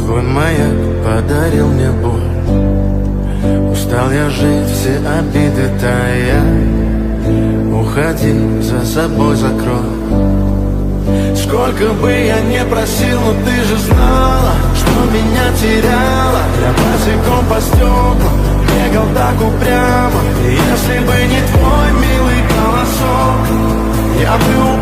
Твой маяк подарил мне боль. Устал я жить, все обиды тая. Уходи, за собой закрой. Сколько бы я не просил, но ты же знала, что меня теряла. Я босиком по стеклам бегал так упрямо. И если бы не твой милый голосок, я бы